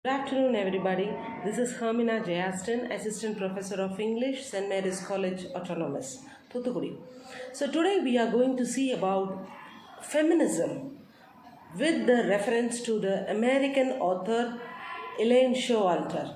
Good afternoon, everybody. This is Hermina Jayastan, Assistant Professor of English, St. Mary's College Autonomous, Thuthukudi. So today we are going to see about feminism with the reference to the American author Elaine Showalter.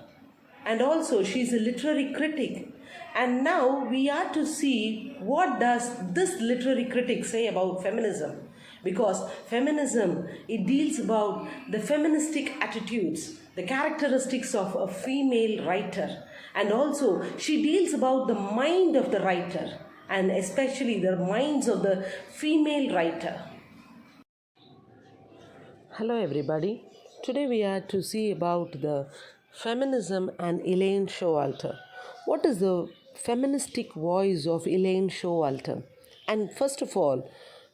And also she is a literary critic. And now we are to see what does this literary critic say about feminism, because feminism, it deals about the feministic attitudes, the characteristics of a female writer, and also she deals about the mind of the writer, and especially the minds of the female writer. Hello, everybody. Today we are to see about the feminism and Elaine Showalter. What is the feministic voice of Elaine Showalter? And first of all,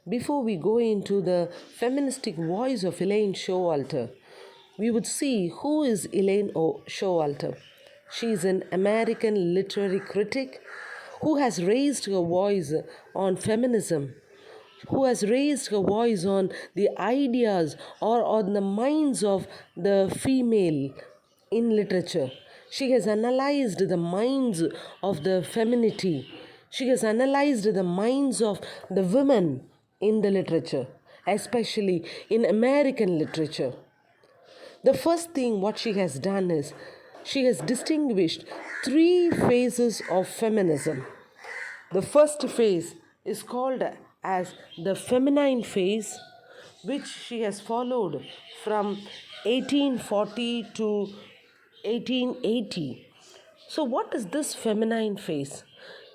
before we go into the feministic voice of Elaine Showalter, we would see who is Elaine Showalter. She is an American literary critic who has raised her voice on feminism, who has raised her voice on the ideas or on the minds of the female in literature. She has analyzed the minds of the femininity. She has analyzed the minds of the women in the literature, especially in American literature. The first thing what she has done is she has distinguished three phases of feminism. The first phase is called as the feminine phase, which she has followed from 1840 to 1880. So, what is this feminine phase?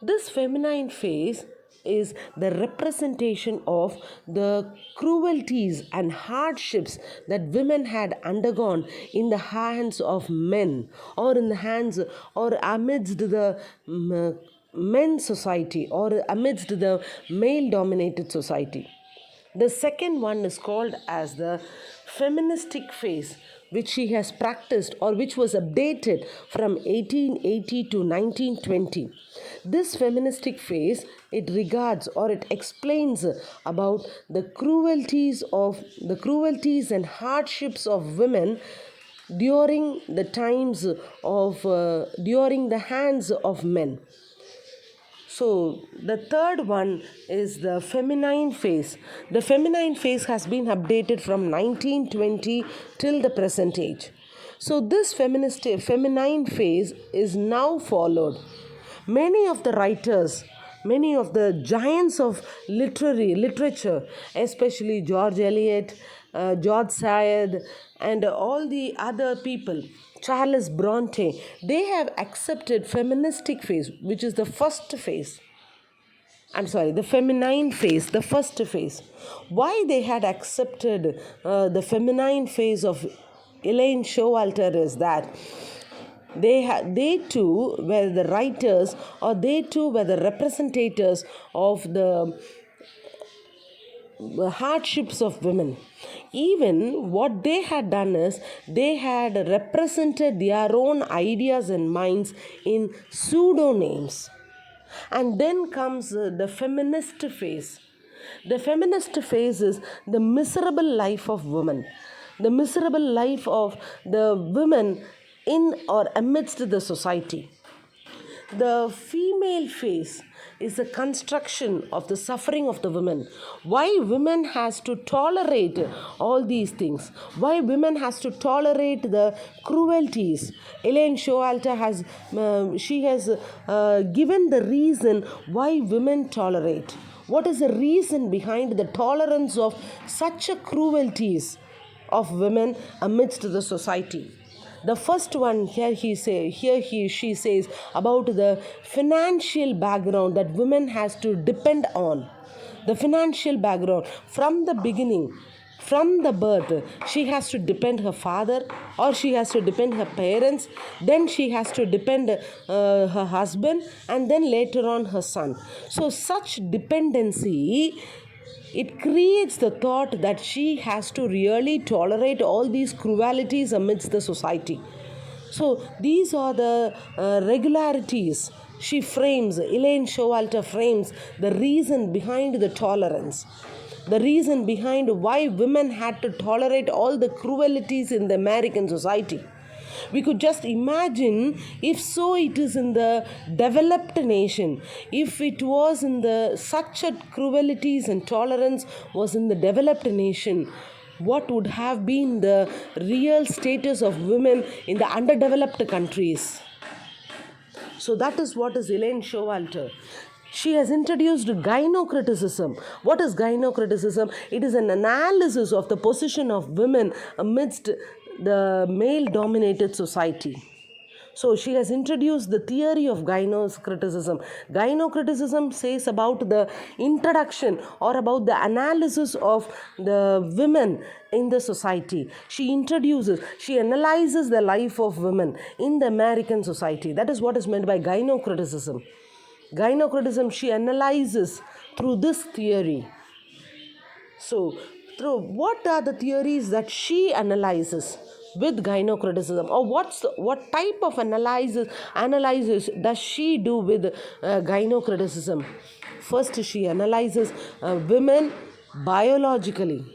This feminine phase is the representation of the cruelties and hardships that women had undergone in the hands of men, or in the hands or amidst the men's society, or amidst the male dominated society. The second one is called as the feministic phase, which she has practiced or which was updated from 1880 to 1920. This feministic phase, it regards or it explains about the cruelties and hardships of women during the times of during the hands of men. So, the third one is the feminine phase. The feminine phase has been updated from 1920 till the present age. So, this feminine phase is now followed. Many of the writers, many of the giants of literature, especially George Eliot, George Sand, and all the other people, Charles Bronte, they have accepted feministic phase, which is the first phase. The feminine phase, the first phase. Why they had accepted the feminine phase of Elaine Showalter is that they too were the writers, or they too were the representatives of the hardships of women. Even what they had done is they had represented their own ideas and minds in pseudonames. And then comes the feminist phase. The feminist phase is the miserable life of women, the miserable life of the women in or amidst the society. The female phase is a construction of the suffering of the women. Why women has to tolerate all these things? Why women has to tolerate the cruelties? Elaine Showalter has given the reason why women tolerate. What is the reason behind the tolerance of such a cruelties of women amidst the society? The first one she says about the financial background that women has to depend on. The financial background from the beginning, from the birth, she has to depend her father, or she has to depend her parents, then she has to depend her husband, and then later on her son. So such dependency, it creates the thought that she has to really tolerate all these cruelties amidst the society. So these are the regularities Elaine Showalter frames the reason behind the tolerance, the reason behind why women had to tolerate all the cruelties in the American society. We could just imagine if so it is in the developed nation, if it was in the such a cruelties and tolerance was in the developed nation, what would have been the real status of women in the underdeveloped countries. So that is what is Elaine Showalter. She has introduced gynocriticism. What is gynocriticism? It is an analysis of the position of women amidst the male dominated society. So she has introduced the theory of gynocriticism. Gynocriticism says about the introduction or about the analysis of the women in the society. She analyzes the life of women in the American society. That is what is meant by gynocriticism. Gynocriticism, she analyzes through this theory. So, through what are the theories that she analyzes with gynocriticism, or what type of analysis does she do with gynocriticism? First, she analyzes women biologically.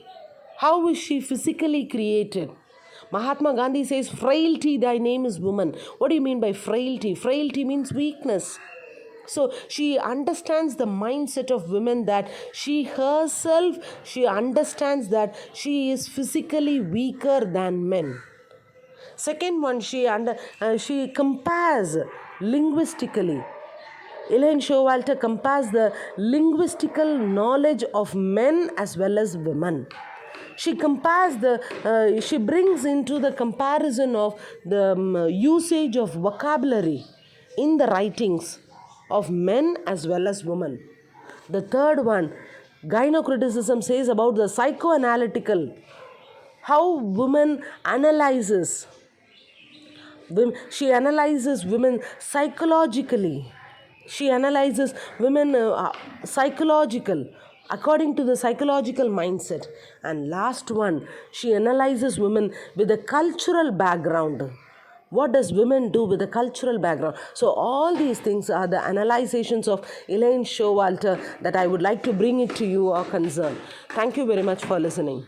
How is she physically created? Mahatma Gandhi says, "Frailty, thy name is woman." What do you mean by frailty? Frailty means weakness. So she understands the mindset of women, that she herself, she understands that she is physically weaker than men. Second one, she compares linguistically. Elaine Showalter compares the linguistical knowledge of men as well as women. She she brings into the comparison of the usage of vocabulary in the writings of men as well as women. The third one, gynocriticism says about the psychoanalytical, how women analyzes. She analyzes women psychologically. She analyzes women psychological, according to the psychological mindset. And last one, she analyzes women with a cultural background. What does women do with a cultural background? So all these things are the analyzations of Elaine Showalter that I would like to bring it to you or concern. Thank you very much for listening.